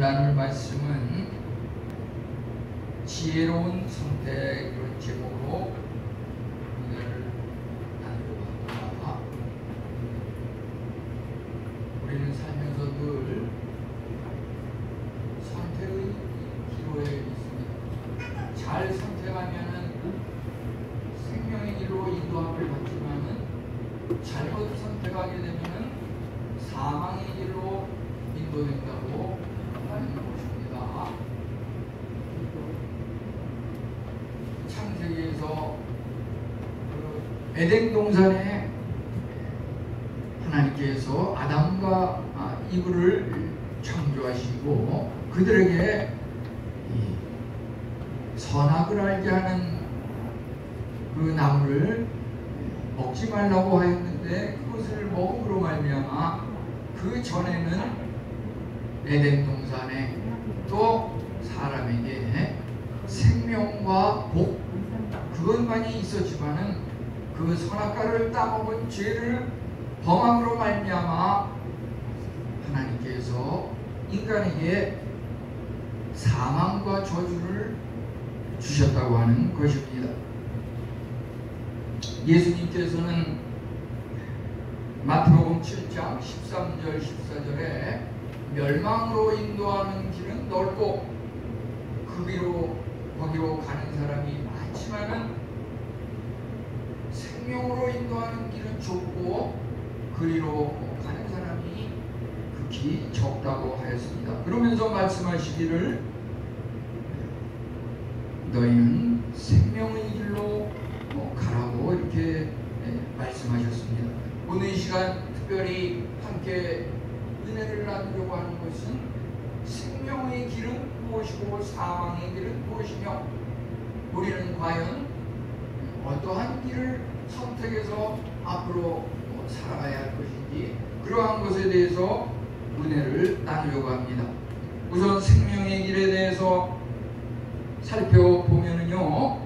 나눌 말씀은 지혜로운 선택이라는 제목으로 오늘 나누려고 합니다. 우리는 살면서 늘 선택의 기로에 있습니다. 잘 선택하면은 생명의 길로 인도함을 받지만은 잘못 선택하게 되면은 사망의 길로 인도된다고 하는 것입니다. 창세기에서 에덴 동산에 하나님께서 아담과 이브를 창조하시고 그들에게 선악을 알게 하는 그 나무를 먹지 말라고 하였는데 그것을 먹음으로 말미암아 그 전에는 에덴 동산에 또 사람에게 생명과 복 그것만이 있었지만은 그 선악과를 따먹은 죄를 범함으로 말미암아 하나님께서 인간에게 사망과 저주를 주셨다고 하는 것입니다. 예수님께서는 마태복음 7장 13절 14절에 멸망으로 인도하는 길은 넓고 거기로 가는 사람이 많지만은 생명으로 인도하는 길은 좁고 그리로 가는 사람이 극히 적다고 하였습니다. 그러면서 말씀하시기를 너희는 생명의 길로 가라고 이렇게 말씀하셨습니다. 오늘 이 시간 특별히 함께 은혜를 나누려고 하는 것은 생명의 길은 무엇이고 사망의 길은 무엇이며 우리는 과연 어떠한 길을 선택해서 앞으로 살아가야 할 것인지 그러한 것에 대해서 은혜를 나누려고 합니다. 우선 생명의 길에 대해서 살펴보면요,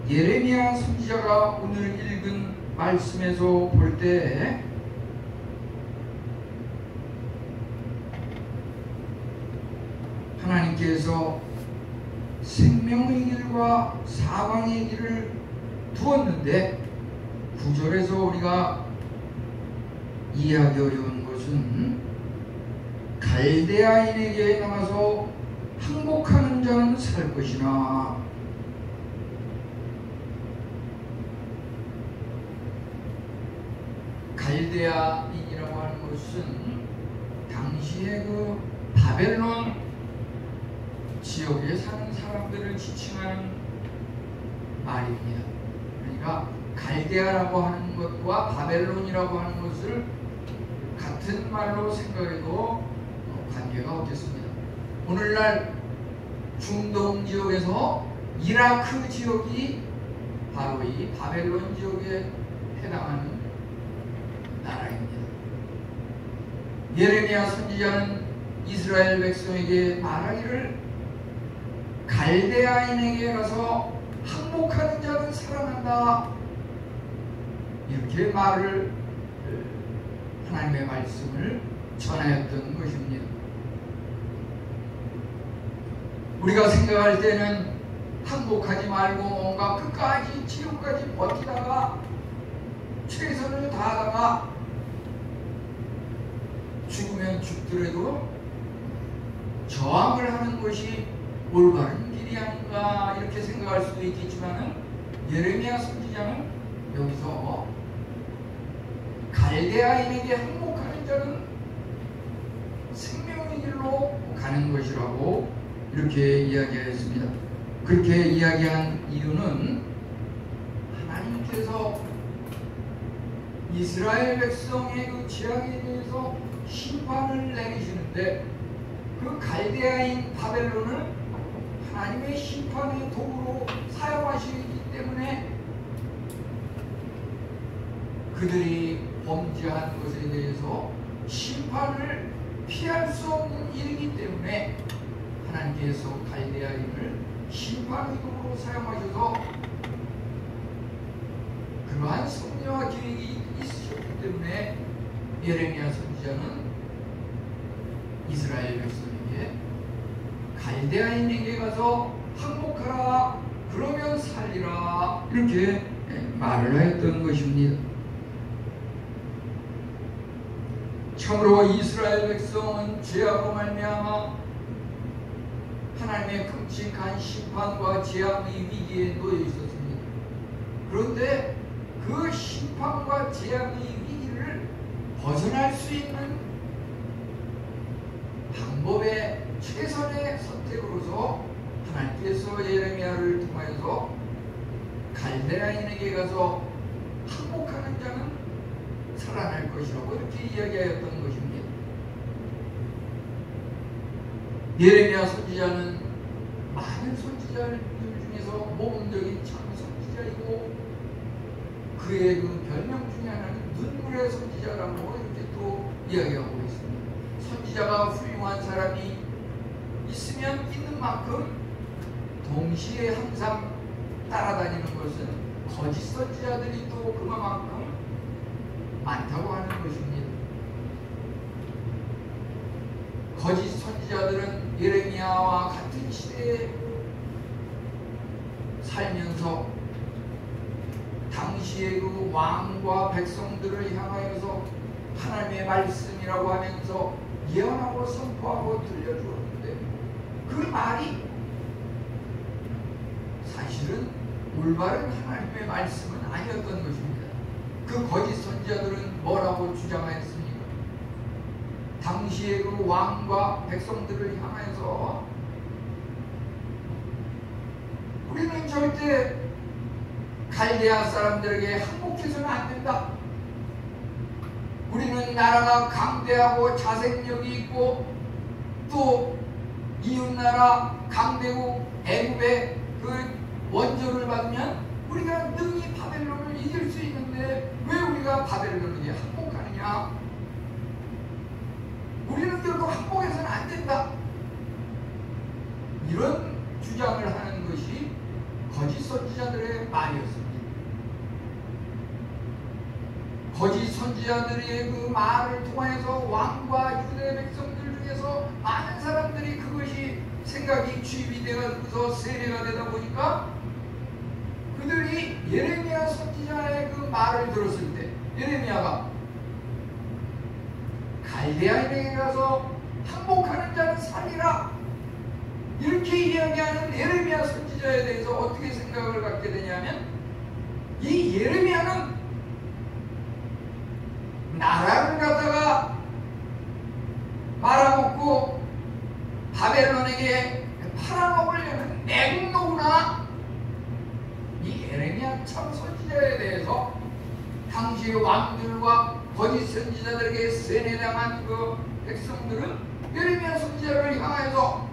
예레미야 선지자가 오늘 읽은 말씀에서 볼 때 하나님께서 생명의 길과 사망의 길을 두었는데 9절에서 우리가 이해하기 어려운 것은 갈대아인에게 나가서 항복하는 자는 살 것이나 갈대아인이라고 하는 것은 당시에 그 바벨론 지역에 사는 사람들을 지칭하는 말입니다. 그러니까 갈대아라고 하는 것과 바벨론이라고 하는 것을 같은 말로 생각해도 관계가 없겠습니다. 오늘날 중동 지역에서 이라크 지역이 바로 이 바벨론 지역에 해당하는 나라입니다. 예레미야 선지자는 이스라엘 백성에게 말하기를 갈대아인에게 가서 항복하는 자는 살아난다 이렇게 말을 하나님의 말씀을 전하였던 것입니다. 우리가 생각할 때는 항복하지 말고 뭔가 끝까지 지금까지 버티다가 최선을 다하다가 죽으면 죽더라도 저항을 하는 것이 올바른 길이 아닌가 이렇게 생각할 수도 있겠지만은 예레미야 선지자는 여기서 갈대아인에게 항복하는 자는 생명의 길로 가는 것이라고 이렇게 이야기하였습니다. 그렇게 이야기한 이유는 하나님께서 이스라엘 백성의 그 죄악에 대해서 심판을 내리시는데 그 갈대아인 바벨론을 하나님의 심판의 도구로 사용하시기 때문에 그들이 범죄한 것에 대해서 심판을 피할 수 없는 일이기 때문에 하나님께서 갈대아인을 심판의 도구로 사용하셔서 그러한 섭리와 계획이 있으셨기 때문에 예레미야 선지자 선지자는 이스라엘 백성에게 갈대아인에게 가서 항복하라, 그러면 살리라, 이렇게 말을 하였던 것입니다. 참으로 이스라엘 백성은 죄악으로 말미암아 하나님의 끔찍한 심판과 재앙의 위기에 놓여 있었습니다. 그런데 그 심판과 재앙의 위기를 벗어날 수 있는 방법의 최선의 선택으로서 하나님께서 예레미야를 통하여서 갈대아인에게 가서 항복하는 자는 살아날 것이라고 이렇게 이야기하였던 것입니다. 예레미야 선지자는 많은 선지자들 중에서 모범적인 참 선지자이고, 그의 그 별명 중에 하나는 눈물의 선지자라고 이렇게 또 이야기하고 있습니다. 선지자가 훌륭한 사람이 있으면 있는 만큼 동시에 항상 따라다니는 것은 거짓 선지자들이 또 그만큼 많다고 하는 것입니다. 거짓 선지자들은 예레미야와 같은 시대에 살면서 당시의 그 왕과 백성들을 향하여서 하나님의 말씀이라고 하면서 예언하고 선포하고 들려주었는데, 그 말이 사실은 올바른 하나님의 말씀은 아니었던 것입니다. 그 거짓 선지자들은 뭐라고 주장하였습니까? 당시의 그 왕과 백성들을 향하여서 우리는 절대 갈대아 사람들에게 항복해서는 안 된다. 우리는 나라가 강대하고 자생력이 있고, 또 이웃나라 강대국 애굽의 그 원조를 받으면 우리가 능히 바벨론을 이길 수 있는데 왜 우리가 바벨론에게 항복하느냐? 우리는 결코 항복해서는 안 된다. 이런 주장을 하는 것이 거짓 선지자들의 말이었습니다. 거짓 선지자들의 그 말을 통해서 왕과 유대 백성들 중에서 많은 사람들이 그것이 생각이 주입이 되어서 세례가 되다 보니까 그들이 예레미야 선지자의 그 말을 들었을 때, 예레미야가 갈대아인에게 가서 항복하는 자는 살리라, 이렇게 이야기하는 예레미야 선지자에 대해서 어떻게 생각을 갖게 되냐면, 이 예레미야는 나라를 갖다가 말아먹고 바벨론에게 팔아먹으려는 맹노구나. 이 예레미야 참 선지자에 대해서 당시 왕들과 거짓 선지자들에게 세뇌당한 그 백성들은 예레미야 선지자를 향하여서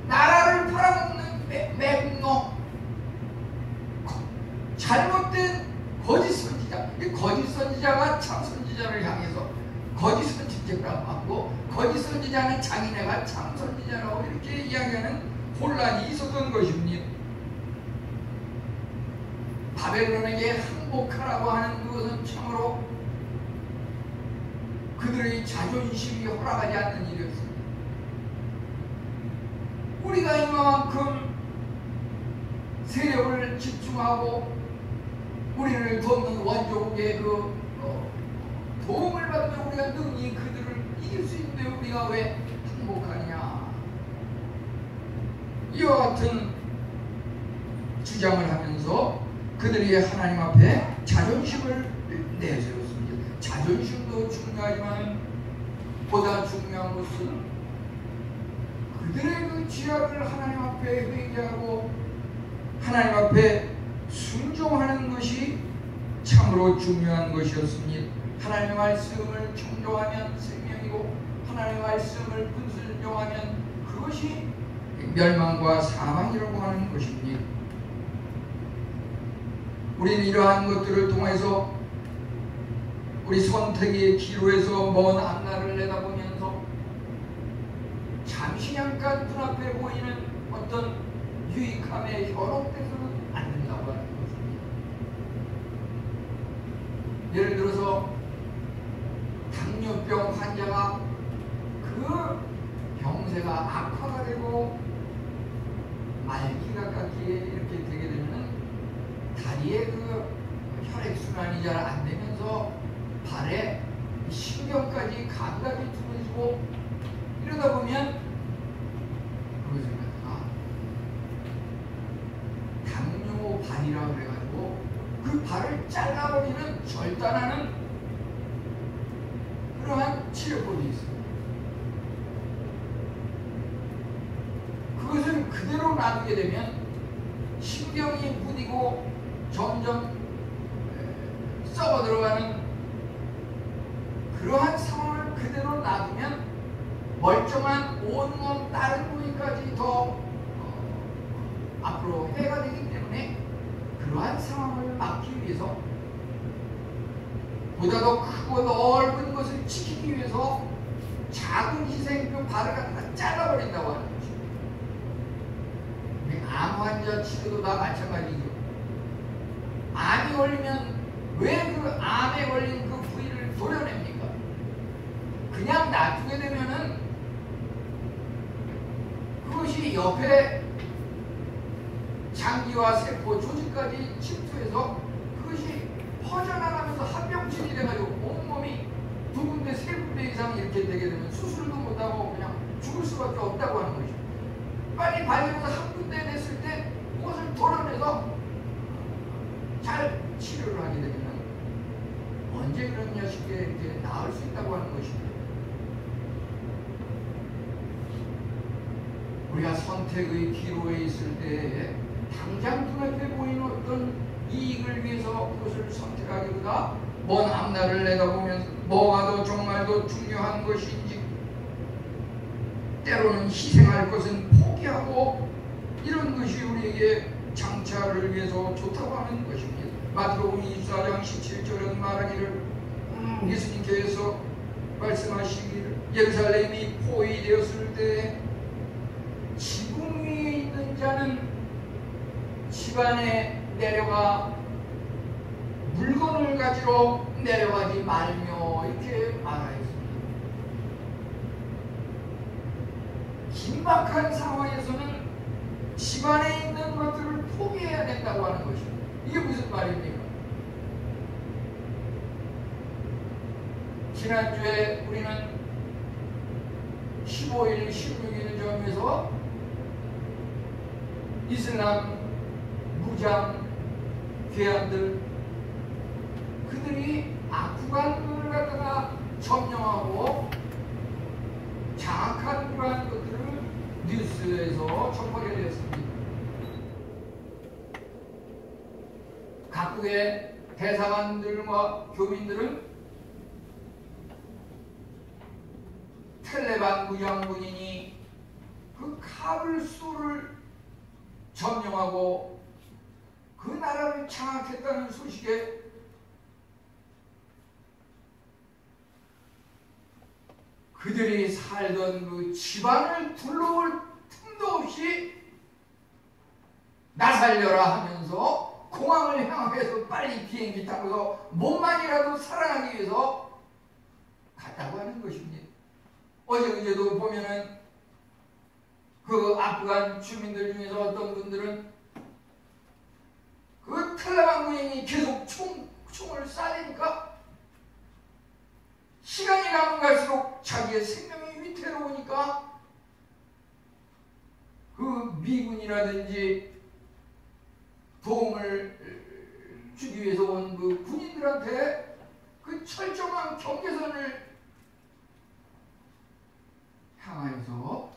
나라를 팔아먹는 맹노, 잘못된 거짓 선지자, 이 거짓 선지자가 참 선지자를 향해서 거짓 선지자라고 하고, 거짓 선지자는 자기네가 참 선지자라고 이렇게 이야기하는 혼란이 있었던 것입니다. 바벨론에게 항복하라고 하는 것은 참으로 그들의 자존심이 허락하지 않는 일이었습니다. 우리가 이만큼 세력을 집중하고 우리를 돕는 원조국의 그 도움을 받으면 우리가 능히 그들을 이길 수 있는데 우리가 왜 항복하느냐, 이와 같은 주장을 하면서 그들이 하나님 앞에 자존심을 내세웠습니다. 자존심도 중요하지만 보다 중요한 것은 그들의 그 죄악을 하나님 앞에 회개하고 하나님 앞에 순종하는 것이 참으로 중요한 것이었습니다. 하나님의 말씀을 청종하면 생명이고 하나님의 말씀을 불순종하면 그것이 멸망과 사망이라고 하는 것입니다. 우리는 이러한 것들을 통해서 우리 선택의 기로에서 먼 앞날을 내다보면서 잠시 잠깐 눈앞에 보이는 어떤 유익함에 현혹돼서는 안 된다고 하는 것입니다. 예를 들어서 당뇨병 환자가 그 병세가 악화가 되고 말기 가깝게 이렇게 되게 되면 다리에 그 혈액순환이 잘 안 되면서 발에 신경까지 감각이 둔해지고 이러다 보면 그것을 당뇨발이라고 그래가지고 그 발을 잘라버리는 절단하는 그러한 치료법이 있습니다. 그것을 그대로 놔두게 되면 신경이 무디고 점점 썩어 들어가는 그러한 상황을 그대로 놔두면 멀쩡한 온몸 다른 부위까지 더 앞으로 해가 되기 때문에 그러한 상황을 막기 위해서 보다 더 크고 넓은 것을 지키기 위해서 작은 희생표 발을 갖다가 잘라버린다고 하는 것입니다. 암 환자 치료도 다 마찬가지죠. 암이 걸리면 왜 그 암에 걸린 그 부위를 도려냅니까? 그냥 놔두게 되면은 그것이 옆에 장기와 세포, 조직까지 침투해서 그것이 퍼져나가면서 합병증이 돼가지고 온몸이 두 군데, 세 군데 이상 이렇게 되게 되면 수술도 못하고 그냥 죽을 수밖에 없다고 하는 것이죠. 빨리 발견해서 한 군데 됐을 때 그것을 도려내서 잘 치료를 하게 되면 언제 그러냐 쉽게 이렇게 나을 수 있다고 하는 것입니다. 우리가 선택의 기로에 있을 때 당장 눈앞에 보이는 어떤 이익을 위해서 그것을 선택하기보다 먼 앞날을 내다보면서 뭐가 더 정말 더 중요한 것인지 때로는 희생할 것은 포기하고 이런 것이 우리에게 장차를 위해서 좋다고 하는 것입니다. 마태복음 24장 17절은 말하기를 예수님께서 말씀하시기를 예루살렘이 포위되었을 때 지붕 위에 있는 자는 집안에 내려가 물건을 가지러 내려가지 말며 이렇게 말하였습니다. 긴박한 상황에서는 집안에 있는 것들을 포기해야 된다고 하는 것입니다. 이게 무슨 말입니까? 지난주에 우리는 15일, 16일 전에서 이슬람 무장 괴한들 그들이 아프간을 갖다가 점령하고 장악한 그러한 것들을 뉴스에서 접하게 되었습니다. 각국의 대사관들과 교민들은 텔레반 무장군인이 그 카불수를 점령하고 그 나라를 장악했다는 소식에 그들이 살던 그 집안을 둘러올 틈도 없이 나살려라 하면서 공항을 향해서 빨리 비행기 타고서 몸만이라도 살아나기 위해서 갔다고 하는 것입니다. 어제도 보면은 그 아프간 주민들 중에서 어떤 분들은 그 탈레반 군인이 계속 총을 쏴대니까 시간이 가면 갈수록 자기의 생명이 위태로우니까 그 미군이라든지 도움을 주기 위해서 온 그 군인들한테 그 철저한 경계선을 향하여서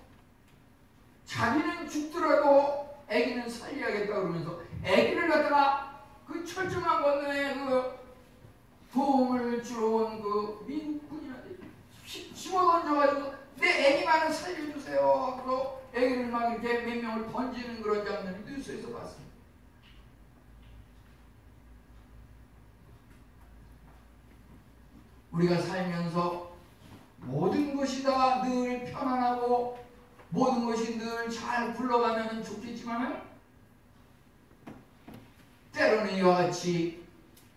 자기는 죽더라도 아기는 살려야겠다 그러면서 아기를 갖다가 그 철저한 건너에 그 도움을 주러 온 그 미국 군인한테 집어 던져가지고 내 아기만은 살려주세요 하고 아기를 막 이렇게 몇 명을 던지는 그런 장면을 뉴스에서 봤습니다. 우리가 살면서 모든 것이 다 늘 편안하고 모든 것이 늘 잘 굴러가면 좋겠지만 때로는 이와 같이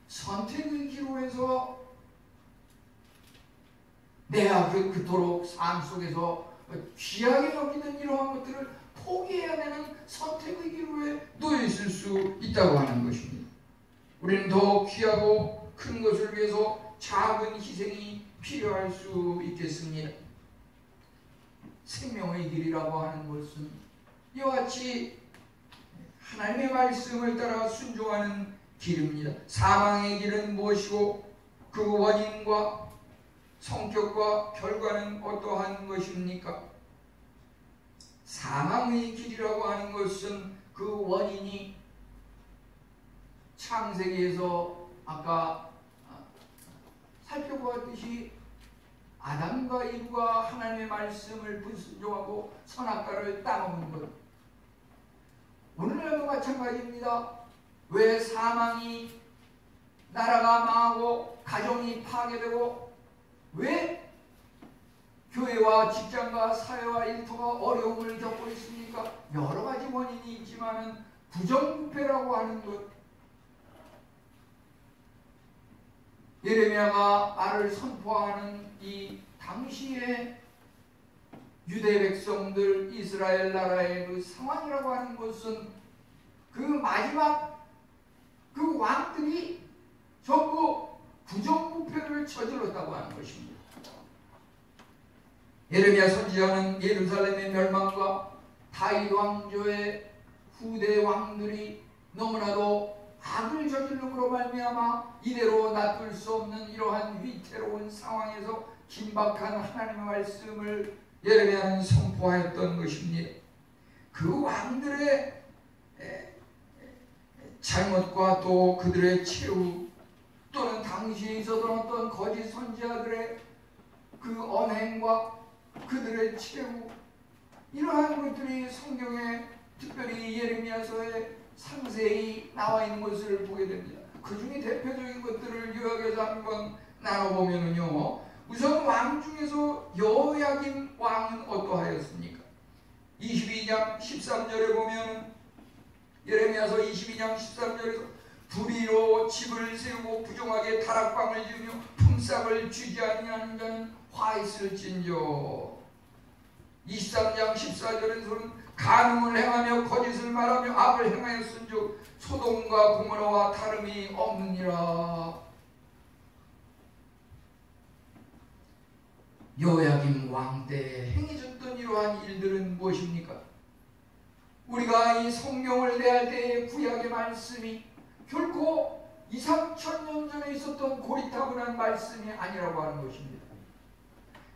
선택의 기로에서 내가 그토록 삶 속에서 귀하게 여기는 이러한 것들을 포기해야 되는 선택의 기로에 놓여 있을 수 있다고 하는 것입니다. 우리는 더 귀하고 큰 것을 위해서 작은 희생이 필요할 수 있겠습니다. 생명의 길이라고 하는 것은 이와 같이 하나님의 말씀을 따라 순종하는 길입니다. 사망의 길은 무엇이고 그 원인과 성격과 결과는 어떠한 것입니까? 사망의 길이라고 하는 것은 그 원인이 창세기에서 아까 살펴보았듯이 아담과 이브가 하나님의 말씀을 불순종하고 선악과를 따먹는 것, 오늘날도 마찬가지입니다. 왜 사망이 나라가 망하고 가정이 파괴되고 왜 교회와 직장과 사회와 일터가 어려움을 겪고 있습니까? 여러 가지 원인이 있지만 부정부패라고 하는 것, 예레미야가 말을 선포하는 이 당시의 유대 백성들 이스라엘 나라의 그 상황이라고 하는 것은 그 마지막 그 왕들이 전부 부정부패를 저질렀다고 하는 것입니다. 예레미야 선지자는 예루살렘의 멸망과 다윗 왕조의 후대 왕들이 너무나도 악을 저질름으로 말미암아 이대로 놔둘 수 없는 이러한 위태로운 상황에서 긴박한 하나님의 말씀을 예레미야는 선포하였던 것입니다. 그 왕들의 잘못과 또 그들의 최후 또는 당시에 있었던 어떤 거짓 선지자들의 그 언행과 그들의 최후, 이러한 것들이 성경에 특별히 예레미야서에 상세히 나와 있는 것을 보게 됩니다. 그 중에 대표적인 것들을 요약해서 한번 나눠보면요, 우선 왕 중에서 여호야김 왕은 어떠하였습니까? 22장 13절에 보면 예레미야서 22장 13절에서 불의로 집을 세우고 부정하게 다락방을 지으며 품삯을 주지 아니하는 자는 화 있을진저. 23장 14절에서는 간음을 행하며 거짓을 말하며 악을 행하였은즉 소돔과 고모라와 다름이 없느니라. 여호야김 왕 때 행해졌던 이러한 일들은 무엇입니까? 우리가 이 성경을 대할 때의 구약의 말씀이 결코 2,000~3,000년 전에 있었던 고리타분한 말씀이 아니라고 하는 것입니다.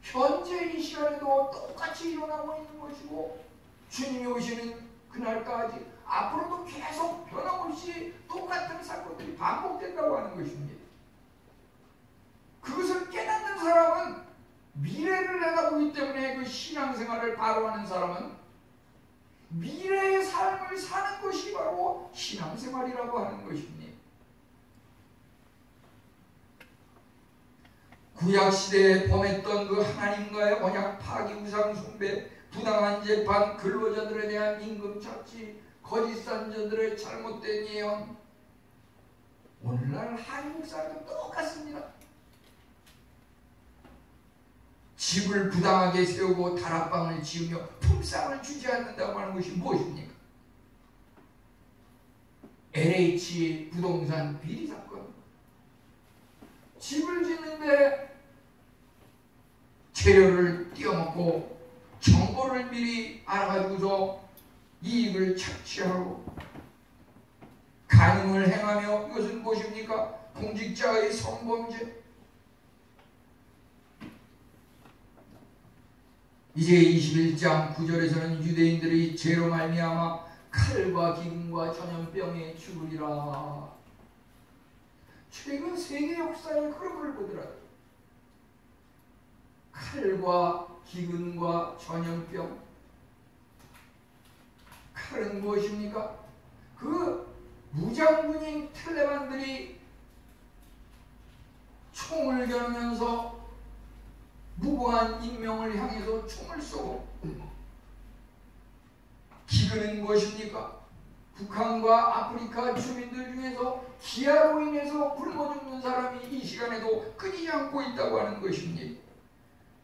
현재 이 시간에도 똑같이 일어나고 있는 것이고 주님이 오시는 그날까지 앞으로도 계속 변함없이 똑같은 사건들이 반복된다고 하는 것입니다. 그것을 깨닫는 사람은 미래를 내다보기 때문에 그 신앙생활을 바로 하는 사람은 미래의 삶을 사는 것이 바로 신앙생활이라고 하는 것입니다. 구약시대에 범했던 그 하나님과의 언약 파기, 우상 숭배, 부당한 재판, 근로자들에 대한 임금 착취, 거짓 선지자들의 잘못된 예언, 오늘날 한국 사람도 똑같습니다. 집을 부당하게 세우고 다락방을 지으며 품삯을 주지 않는다고 하는 것이 무엇입니까? LH 부동산 비리 사건. 집을 짓는데 재료를 띄어먹고 정보를 미리 알아가지고서 이익을 착취하고 간음을 행하며, 이것은 무엇입니까? 공직자의 성범죄. 이제 21장 9절에서는 유대인들이 죄로 말미암아 칼과 기근과 전염병에 죽으리라. 최근 세계 역사의 흐름을 보더라도 칼과 기근과 전염병, 칼은 무엇입니까? 그 무장군인 탈레반들이 총을 겨누면서 무고한 인명을 향해서 총을 쏘고, 기근은 무엇입니까? 북한과 아프리카 주민들 중에서 기아로 인해서 굶어 죽는 사람이 이 시간에도 끊이지 않고 있다고 하는 것입니다.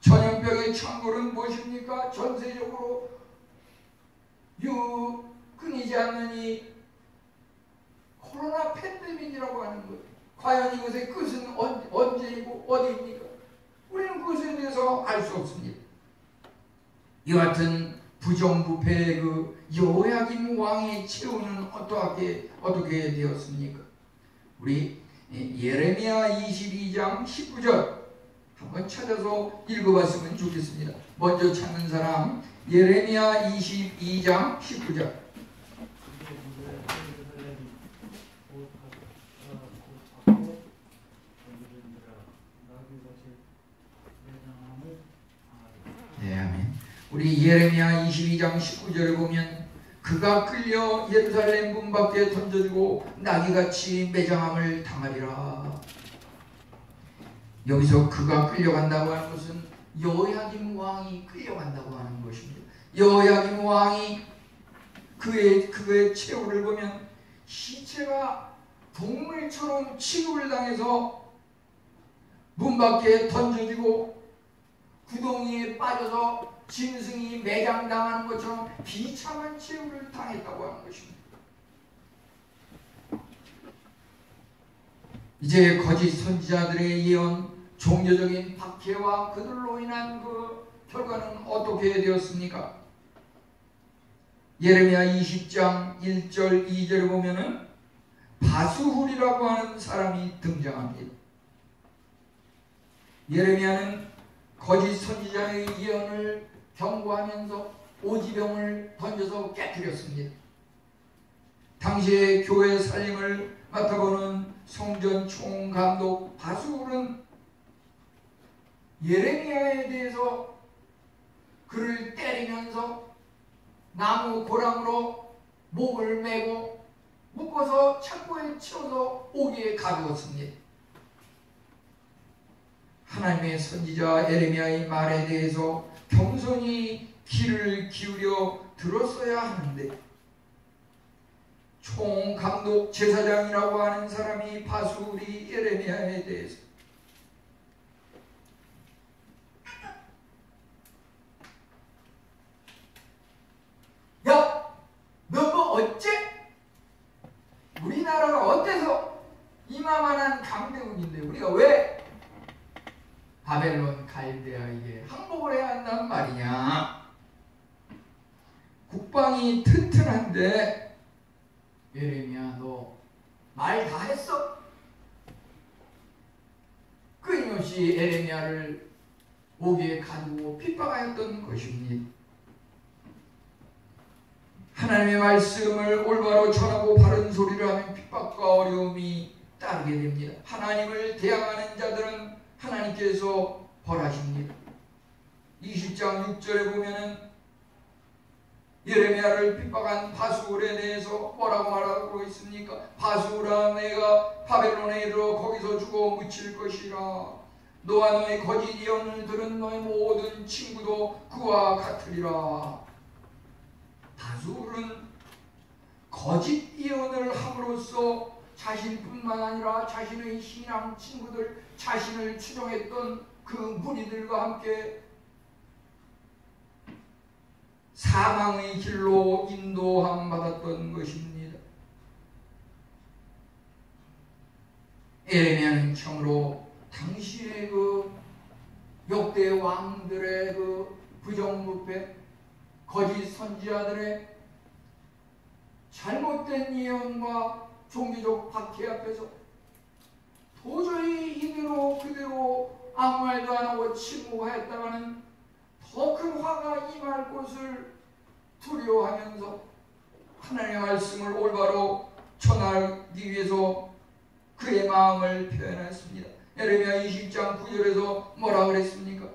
전염병의 창궐은 무엇입니까? 전세적으로 끊이지 않는 이 코로나 팬데믹이라고 하는 것. 과연 이것의 끝은 언제이고 어디입니까? 우리는 그것에 대해서 알 수 없습니다. 이 같은 부정부패의 그 여호야김 왕의 최후는 어떻게 되었습니까? 우리 예레미야 22장 19절 한번 찾아서 읽어봤으면 좋겠습니다. 먼저 찾는 사람 예레미야 22장 19절. 네, 아멘. 우리 예레미야 22장 19절에 보면 그가 끌려 예루살렘 문 밖에 던져지고 나귀같이 매장함을 당하리라. 여기서 그가 끌려간다고 하는 것은 여호야김 왕이 끌려간다고 하는 것입니다. 여호야김 왕이 그의 최후를 보면 시체가 동물처럼 취급을 당해서 문 밖에 던져지고 구덩이에 빠져서 짐승이 매장당하는 것처럼 비참한 최후를 당했다고 하는 것입니다. 이제 거짓 선지자들의 예언, 종교적인 박해와 그들로 인한 그 결과는 어떻게 되었습니까? 예레미야 20장 1절 2절을 보면은 바수훌이라고 하는 사람이 등장합니다. 예레미야는 거짓 선지자의 예언을 경고하면서 오지병을 던져서 깨뜨렸습니다. 당시에 교회 살림을 맡아보는 성전 총감독 바수훌은 예레미야에 대해서 그를 때리면서 나무 고랑으로 목을 매고 묶어서 창고에 치워서 오기에 가두었습니다. 하나님의 선지자 예레미야의 말에 대해서 겸손히 귀를 기울여 들었어야 하는데 총감독 제사장이라고 하는 사람이 바수리 예레미야에 대해서 야! 너 뭐 어째? 우리나라가 어때서 이만한 강대국인데 우리가 왜 바벨론 갈대아에게 항복을 해야 한단 말이냐? 국방이 튼튼한데 예레미야 너 말 다 했어? 끊임없이 예레미야를 오기에 가두고 핍박하였던 것입니다. 하나님의 말씀을 올바로 전하고 바른 소리를 하면 핍박과 어려움이 따르게 됩니다. 하나님을 대항하는 자들은 하나님께서 벌하십니다. 20장 6절에 보면은 예레미야를 핍박한 바수울에 대해서 뭐라고 말하고 있습니까? 바수울아 내가 바벨론에 이르러 거기서 죽어 묻힐 것이라. 너와 너의 거짓 예언을 들은 너의 모든 친구도 그와 같으리라. 바수울은 거짓 예언을 함으로써 자신뿐만 아니라 자신의 신앙 친구들, 자신을 추종했던 그 무리들과 함께 사망의 길로 인도함 받았던 것입니다. 예레미야는 참으로 당시의 그 역대 왕들의 그 부정부패, 거짓 선지자들의 잘못된 예언과 종교적 박해 앞에서 도저히 그대로 아무 말도 안 하고 침묵하였다가는 더 큰 화가 임할 것을 두려워하면서 하나님의 말씀을 올바로 전하기 위해서 그의 마음을 표현했습니다. 예레미야 20장 9절에서 뭐라 그랬습니까?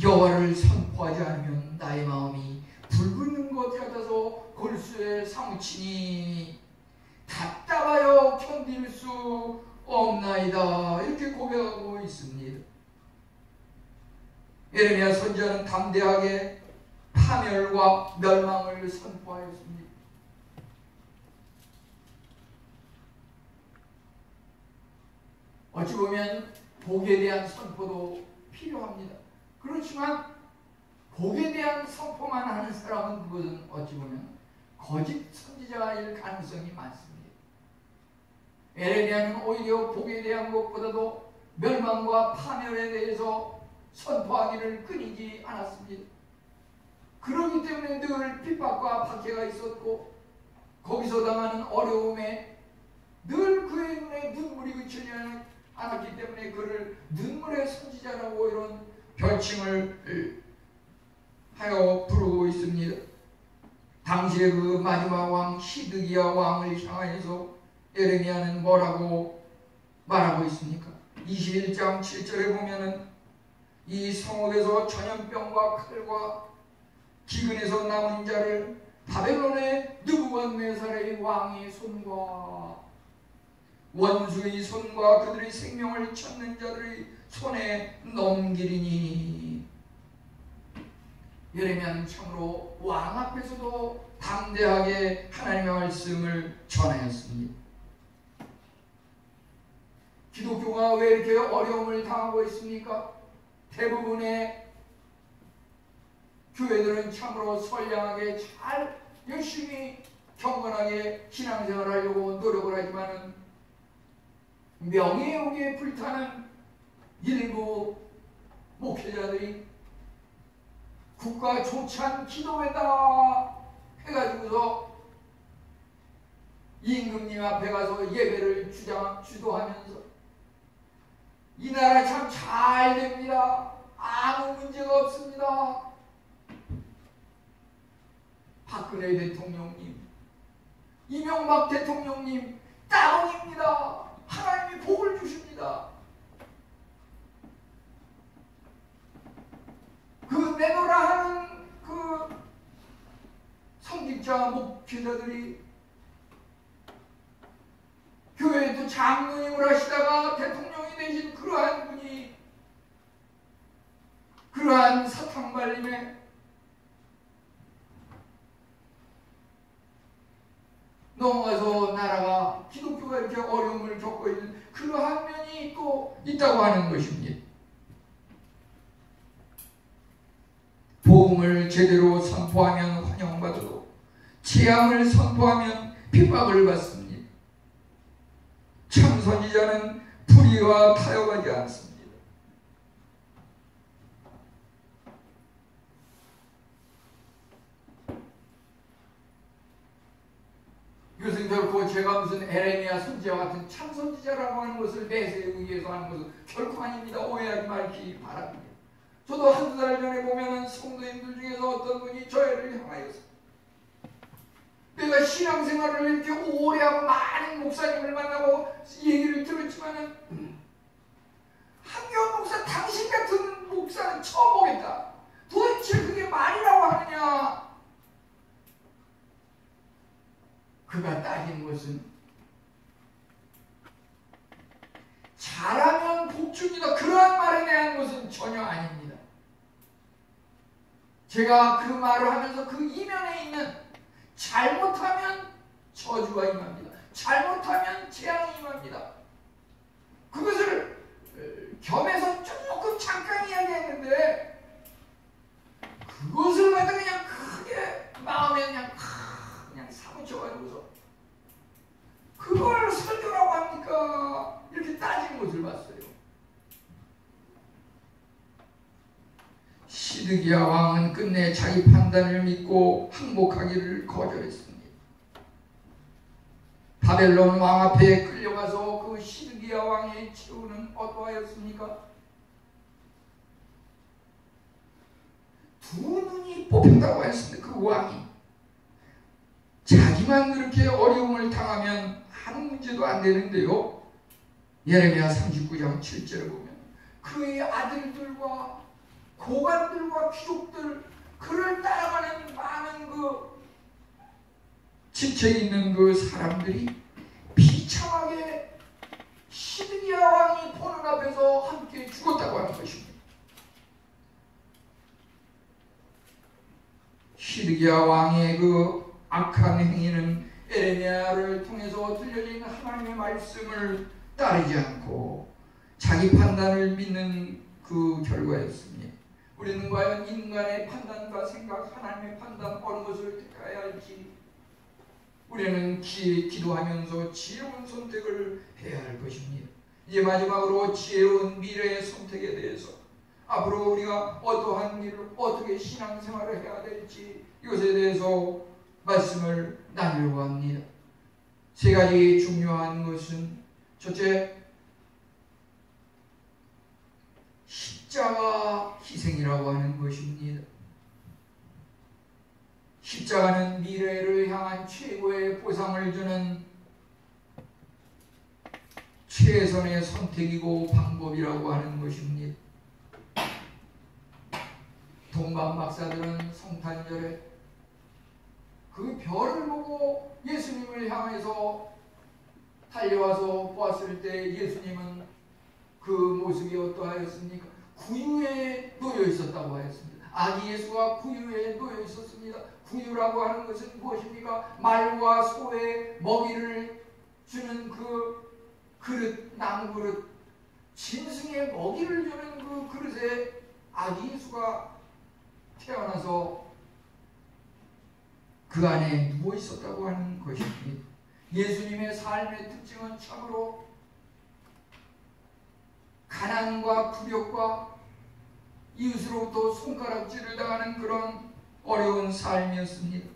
여호와를 선포하지 않으면 나의 마음이 붉은 것 같아서 골수에 사무치니 답답하여 견딜 수 없나이다. 이렇게 고백하고 있습니다. 예레미야 선지자는 담대하게 파멸과 멸망을 선포하였습니다. 어찌 보면 복에 대한 선포도 필요합니다. 그렇지만 복에 대한 선포만 하는 사람은 그것은 어찌 보면 거짓 선지자일 가능성이 많습니다. 에레미야는 오히려 복에 대한 것보다도 멸망과 파멸에 대해서 선포하기를 끊이지 않았습니다. 그렇기 때문에 늘 핍박과 박해가 있었고 거기서 당하는 어려움에 늘 그의 눈에 눈물이 그치지 않았기 때문에 그를 눈물의 선지자라고 이런 별칭을 하여 부르고 있습니다. 당시에 그 마지막 왕 시드기야 왕을 향하여서 에레미야는 뭐라고 말하고 있습니까? 21장 7절에 보면은 이 성읍에서 전염병과 칼과 기근에서 남은 자를 바벨론의 느부갓네살의 왕의 손과 원수의 손과 그들의 생명을 찾는 자들의 손에 넘기리니. 예레미야는 참으로 왕 앞에서도 담대하게 하나님의 말씀을 전하였습니다. 기독교가 왜 이렇게 어려움을 당하고 있습니까? 대부분의 교회들은 참으로 선량하게 잘 열심히 경건하게 신앙생활을 하려고 노력을 하지만은 명예욕에 불타는 일부 목회자들이 국가 조찬 기도회다 해가지고서 임금님 앞에 가서 예배를 주도하면서 이 나라 참 잘 됩니다. 아무 문제가 없습니다. 박근혜 대통령님, 이명박 대통령님 따봉입니다. 하나님이 복을 주십니다. 그 내노라 하는 그 성직자 목회자들이 교회에도 장로님을 하시다가 대통령이 되신 그러한 분이 그러한 사탕발림에 넘어가서 나라가 기독교가 이렇게 어려움을 겪고 있는 그러한 면이 또 있다고 하는 것입니다. 복음을 제대로 선포하면 환영받아도 재앙을 선포하면 핍박을 받습니다. 참 선지자는 불의와 타협하지 않습니다. 이것은 결코 제가 무슨 에레미야 선지자와 같은 참 선지자라고 하는 것을 내세우기 위해서 하는 것은 결코 아닙니다. 오해하지 말기 바랍니다. 저도 한두 달 전에 보면은 성도님들 중에서 어떤 분이 저희를 향하여서 내가 신앙생활을 이렇게 오래 하고 많은 목사님을 만나고 얘기를 들었지만은 한교원 목사 당신 같은 목사는 처음 보겠다. 도대체 그게 말이라고 하느냐. 그가 따진 것은 잘하면 복줍니다. 그러한 말에 대한 것은 전혀 아닙니다. 제가 그 말을 하면서 그 이면에 있는 잘못하면 저주가 임합니다. 잘못하면 재앙이 임합니다. 그것을 겸해서 조금 잠깐 이야기했는데 그것을 갖다 그냥 크게 마음에 그냥 사무쳐가지고서 그걸 설교라고 합니까? 이렇게 따지는 것을 봤어요. 시드기야 왕은 끝내 자기 판단을 믿고 항복하기를 거절했습니다. 바벨론 왕 앞에 끌려가서 그 시드기야 왕의 최후는 어떠하였습니까? 두 눈이 뽑힌다고 했습니다. 그 왕이 자기만 그렇게 어려움을 당하면 아무 문제도 안 되는데요. 예레미야 39장 7절을 보면 그의 아들들과 고관들과 귀족들 그를 따라가는 많은 그 지체 있는 그 사람들이 비참하게 시드기야 왕이 보는 앞에서 함께 죽었다고 하는 것입니다. 시드기야 왕의 그 악한 행위는 에레미야를 통해서 들려진 하나님의 말씀을 따르지 않고 자기 판단을 믿는 그 결과였습니다. 우리는 과연 인간의 판단과 생각, 하나님의 판단 어느 것을 택해야 할지 우리는 기도하면서 지혜로운 선택을 해야 할 것입니다. 이제 마지막으로 지혜로운 미래의 선택에 대해서 앞으로 우리가 어떠한 일을 어떻게 신앙생활을 해야 될지 이것에 대해서 말씀을 나누려고 합니다. 세 가지 중요한 것은 첫째, 십자가 희생이라고 하는 것입니다. 십자가는 미래를 향한 최고의 보상을 주는 최선의 선택이고 방법이라고 하는 것입니다. 동방 박사들은 성탄절에 그 별을 보고 예수님을 향해서 달려와서 보았을 때 예수님은 그 모습이 어떠하였습니까? 구유에 놓여 있었다고 하였습니다. 아기 예수가 구유에 놓여 있었습니다. 구유라고 하는 것은 무엇입니까? 말과 소의 먹이를 주는 그 그릇, 나무 그릇, 짐승의 먹이를 주는 그 그릇에 아기 예수가 태어나서 그 안에 누워 있었다고 하는 것입니다. 예수님의 삶의 특징은 참으로 가난과 부력과 이웃으로부터 손가락질을 당하는 그런 어려운 삶이었습니다.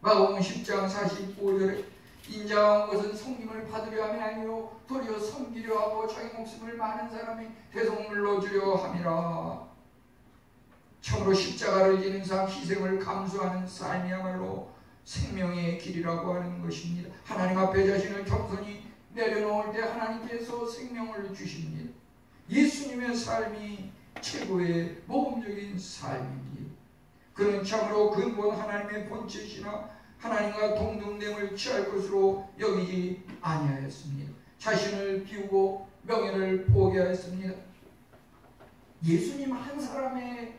마가복음 10장 45절에 인자가 온 것은 성님을 받으려 함이 아니요 도리어 섬기려 하고 자기 목숨을 많은 사람이 대속물로 주려 함이라. 참으로 십자가를 지는 삶, 희생을 감수하는 삶이야말로 생명의 길이라고 하는 것입니다. 하나님 앞에 자신을 겸손히 내려놓을 때 하나님께서 생명을 주십니다. 예수님의 삶이 최고의 모범적인 삶입니다. 그는 참으로 근본 하나님의 본체시나 하나님과 동등됨을 취할 것으로 여기지 아니하였습니다. 자신을 비우고 명예를 포기하였습니다. 예수님 한 사람의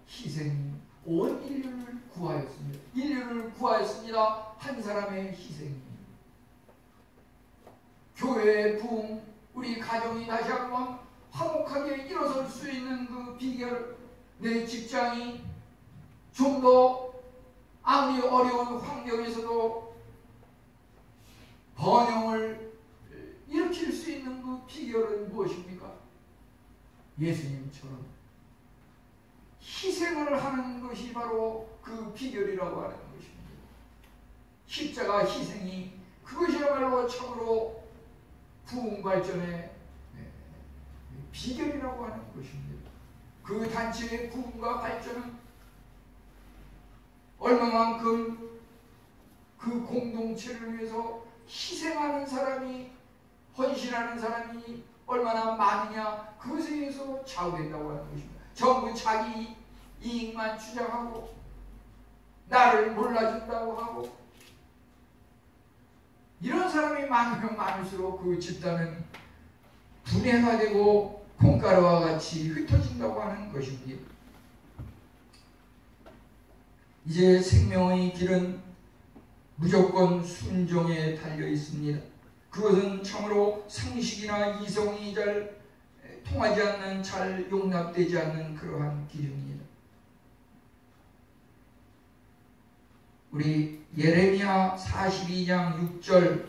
희생이 온 인류를 구하였습니다. 인류를 구하였습니다. 한 사람의 희생입니다. 교회의 부흥, 우리 가정이 다시 한번 화목하게 일어설 수 있는 그 비결, 내 직장이 좀 더 아무리 어려운 환경에서도 번영을 일으킬 수 있는 그 비결은 무엇입니까? 예수님처럼 희생을 하는 것이 바로 그 비결이라고 하는 것입니다. 십자가 희생이 그것이야말로 참으로 부흥 발전의 비결이라고 하는 것입니다. 그 단체의 부흥과 발전은 얼마만큼 그 공동체를 위해서 희생하는 사람이, 헌신하는 사람이 얼마나 많으냐, 그것에 의해서 좌우된다고 하는 것입니다. 전부 자기 이익만 주장하고 나를 몰라준다고 하고 이런 사람이 많으면 많을수록 그 집단은 분해가 되고 콩가루와 같이 흩어진다고 하는 것입니다. 이제 생명의 길은 무조건 순종에 달려 있습니다. 그것은 참으로 상식이나 이성이 잘 통하지 않는, 잘 용납되지 않는 그러한 길입니다. 우리 예레미야 42장 6절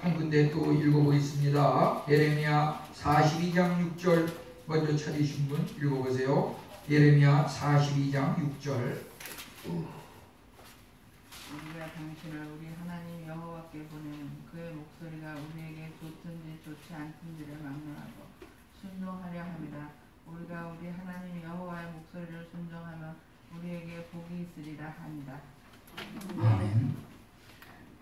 한 군데 또 읽어보겠습니다. 예레미야 42장 6절 먼저 찾으신 분 읽어보세요. 예레미야 42장 6절. 우리가 당신을 우리 하나님 여호와께 보내는 그의 목소리가 우리에게 좋든지 좋지 않든지를 막론하고 순종하려 합니다. 우리가 우리 하나님 여호와의 목소리를 순종하면 우리에게 복이 있으리라 합니다. 아멘.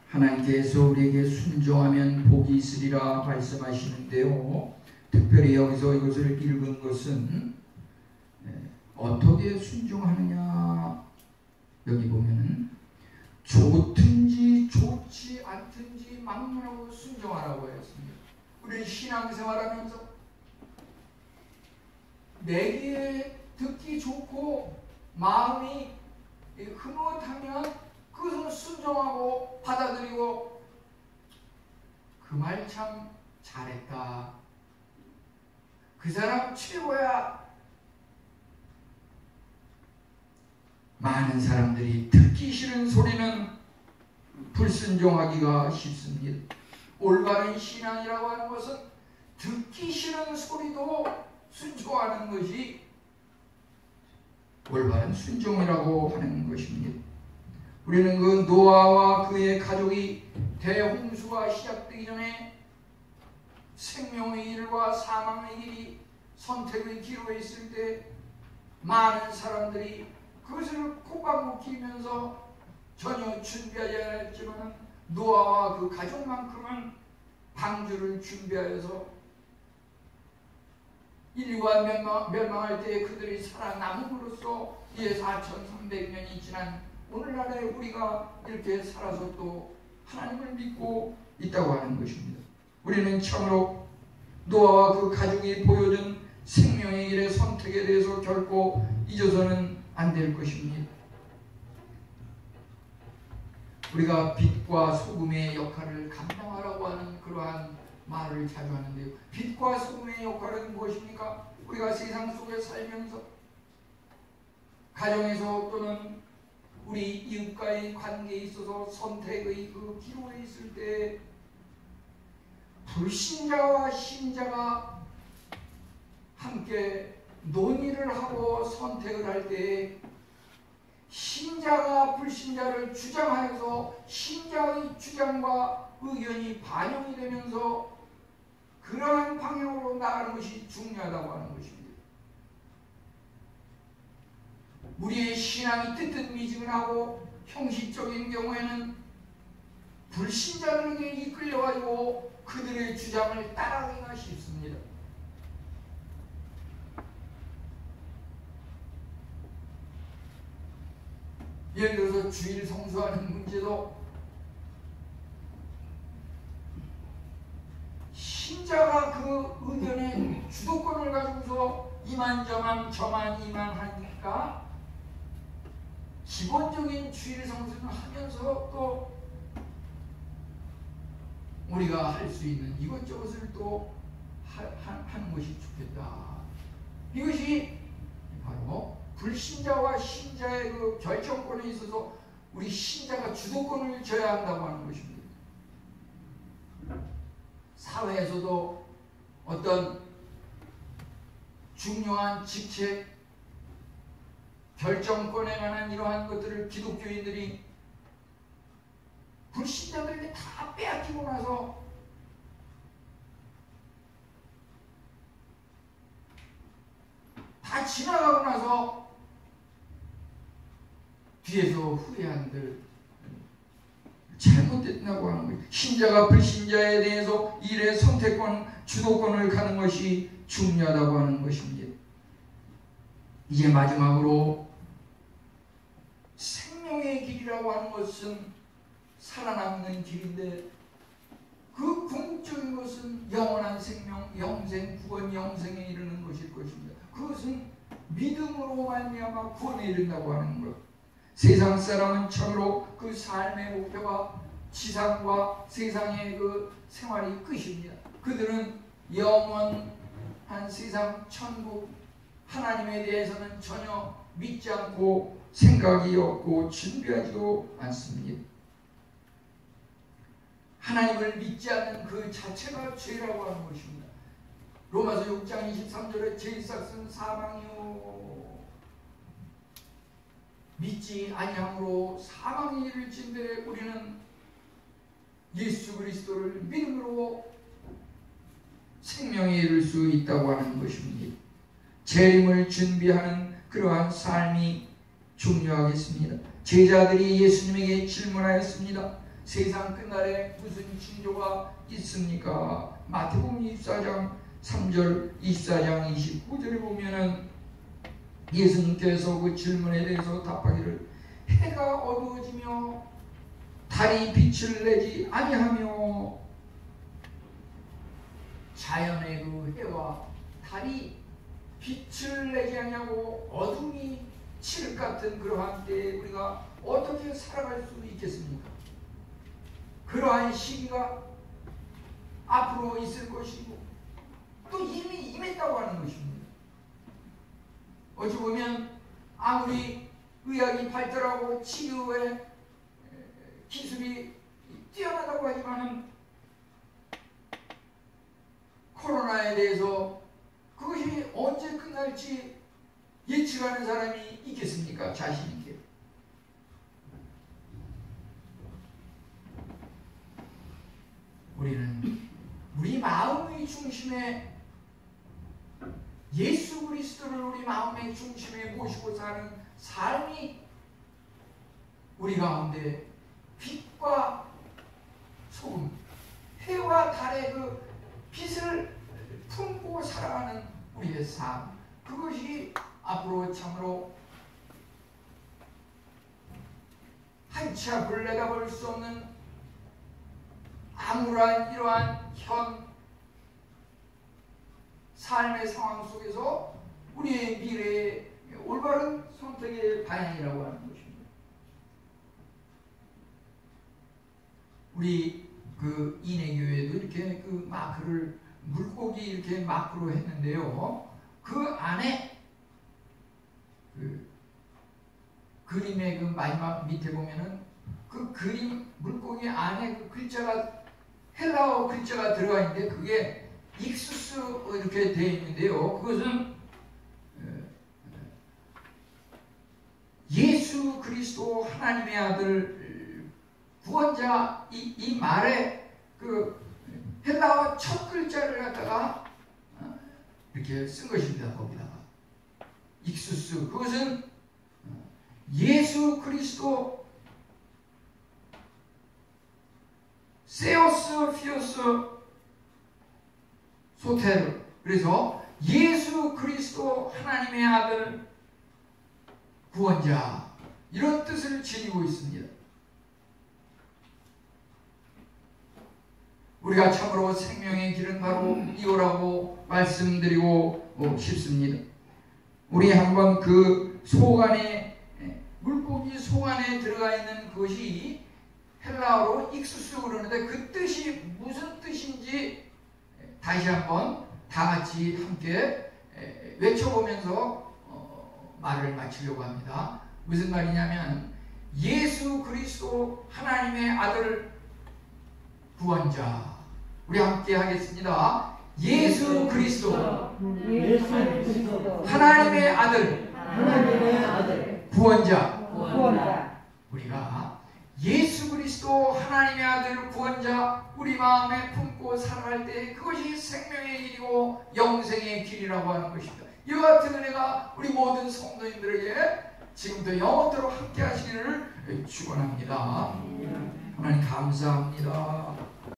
하나님께서 우리에게 순종하면 복이 있으리라 말씀하시는데요. 특별히 여기서 이것을 읽은 것은 어떻게 순종하느냐, 여기 보면 좋든지 좋지 않든지 막론하고 순종하라고 했습니다. 우리 신앙생활하면서 내게 듣기 좋고 마음이 흐뭇하면 그것을 순종하고 받아들이고 그 말 참 잘했다. 그 사람 최고야. 많은 사람들이 듣기 싫은 소리는 불순종하기가 쉽습니다. 올바른 신앙이라고 하는 것은 듣기 싫은 소리도 순종하는 것이 올바른 순종이라고 하는 것입니다. 우리는 그 노아와 그의 가족이 대홍수가 시작되기 전에 생명의 길과 사망의 길이 선택의 기로에 있을 때 많은 사람들이 그것을 콧방귀 끼면서 전혀 준비하지 않았지만 노아와 그 가족만큼은 방주를 준비하여서 인류가 멸망할 때 그들이 살아남음으로써 이제 4300년이 지난 오늘날에 우리가 이렇게 살아서 또 하나님을 믿고 있다고 하는 것입니다. 우리는 참으로 노아와 그 가족이 보여준 생명의 길의 선택에 대해서 결코 잊어서는 안 될 것입니다. 우리가 빛과 소금의 역할을 감당하라고 하는 그러한 말을 자주 하는데요. 빛과 소금의 역할은 무엇입니까? 우리가 세상 속에 살면서 가정에서 또는 우리 이웃과의 관계에 있어서 선택의 그 기로에 있을 때 불신자와 신자가 함께 논의를 하고 선택을 할 때 신자가 불신자를 주장하여서 신자의 주장과 의견이 반영이 되면서 그러한 방향으로 나가는 것이 중요하다고 하는 것입니다. 우리의 신앙이 뜨뜻미지근하고 형식적인 경우에는 불신자들에게 이끌려가지고 그들의 주장을 따라가기가 쉽습니다. 예를 들어서 주일 성수하는 문제도 신자가 그 의견의 주도권을 가지고서 이만저만 저만 이만하니까 기본적인 주일 성수는 하면서 또 우리가 할 수 있는 이것저것을 또 하는 것이 좋겠다. 이것이 바로 불신자와 신자의 그 결정권에 있어서 우리 신자가 주도권을 져야 한다고 하는 것입니다. 사회에서도 어떤 중요한 직책, 결정권에 관한 이러한 것들을 기독교인들이 불신자들에게 다 빼앗기고 나서 다 지나가고 나서 뒤에서 후회한들 잘못됐다고 하는 거예요. 신자가 불신자에 대해서 일의 선택권, 주도권을 갖는 것이 중요하다고 하는 것입니다. 이제 마지막으로 생명의 길이라고 하는 것은 살아남는 길인데 그 궁극적인 것은 영원한 생명, 영생, 구원, 영생에 이르는 것일 것입니다. 그것은 믿음으로 말미암아 구원에 이른다고 하는 것. 세상 사람은 참으로 그 삶의 목표가 지상과 세상의 그 생활이 끝입니다. 그들은 영원한 세상, 천국, 하나님에 대해서는 전혀 믿지 않고 생각이 없고 준비하지도 않습니다. 하나님을 믿지 않는 그 자체가 죄라고 하는 것입니다. 로마서 6장 23절에 죄의 삭은 사망이요 믿지 아니함으로 사망의 일을 진데 우리는 예수 그리스도를 믿음으로 생명에 이를 수 있다고 하는 것입니다. 재림을 준비하는 그러한 삶이 중요하겠습니다. 제자들이 예수님에게 질문하였습니다. 세상 끝날에 무슨 징조가 있습니까? 마태복음 24장 3절 24장 29절에 보면은 예수님께서 그 질문에 대해서 답하기를 해가 어두워지며 달이 빛을 내지 아니하며 자연의 그 해와 달이 빛을 내지 아니하고 어둠이 칠흑 같은 그러한 때에 우리가 어떻게 살아갈 수 있겠습니까? 그러한 시기가 앞으로 있을 것이고 또 이미 임했다고 하는 것입니다. 어찌 보면 아무리 의학이 발달하고 치료의 기술이 뛰어나다고 하지만은 코로나에 대해서 그것이 언제 끝날지 예측하는 사람이 있겠습니까? 자신 있게. 우리는 우리 마음의 중심에 예수 그리스도를 우리 마음의 중심에 모시고 사는 삶이 우리 가운데 빛과 소금, 해와 달의 그 빛을 품고 살아가는 우리의 삶, 그것이 앞으로 참으로 한치 앞을 내다볼 수 없는 암울한 이러한 현 삶의 상황 속에서 우리의 미래의 올바른 선택의 방향이라고 하는 것입니다. 우리 그 인해교회도 이렇게 그 마크를 물고기 이렇게 마크로 했는데요. 그 안에 그 그림의 그 마지막 밑에 보면은 그 그림 물고기 안에 그 글자가 헬라어 글자가 들어가 있는데 그게 익수스 이렇게 되어 있는데요. 그것은 예수 그리스도 하나님의 아들 구원자 이 말에 그 헬라어 첫 글자를 갖다가 이렇게 쓴 것입니다. 거기다가 익수스 그것은 예수 그리스도 세오스 피오스 소테르 그래서 예수 그리스도 하나님의 아들 구원자 이런 뜻을 지니고 있습니다. 우리가 참으로 생명의 길은 바로 이거라고 말씀드리고 싶습니다. 우리 한번 그 속 안에 물고기 속 안에 들어가 있는 것이 헬라어로 익수스 그러는데 그 뜻이 무슨 뜻인지 다시 한번 다 같이 함께 외쳐보면서 말을 마치려고 합니다. 무슨 말이냐면 예수 그리스도 하나님의 아들 구원자 우리 함께 하겠습니다. 예수 그리스도 하나님의 아들 구원자 우리가 예수 그리스도 하나님의 아들 구원자 우리 마음에 품고 살아갈 때 그것이 생명의 길이고 영생의 길이라고 하는 것입니다. 이와 같은 은혜가 우리 모든 성도님들에게 지금부터 영원토록 함께 하시기를 축원합니다. 하나님 감사합니다.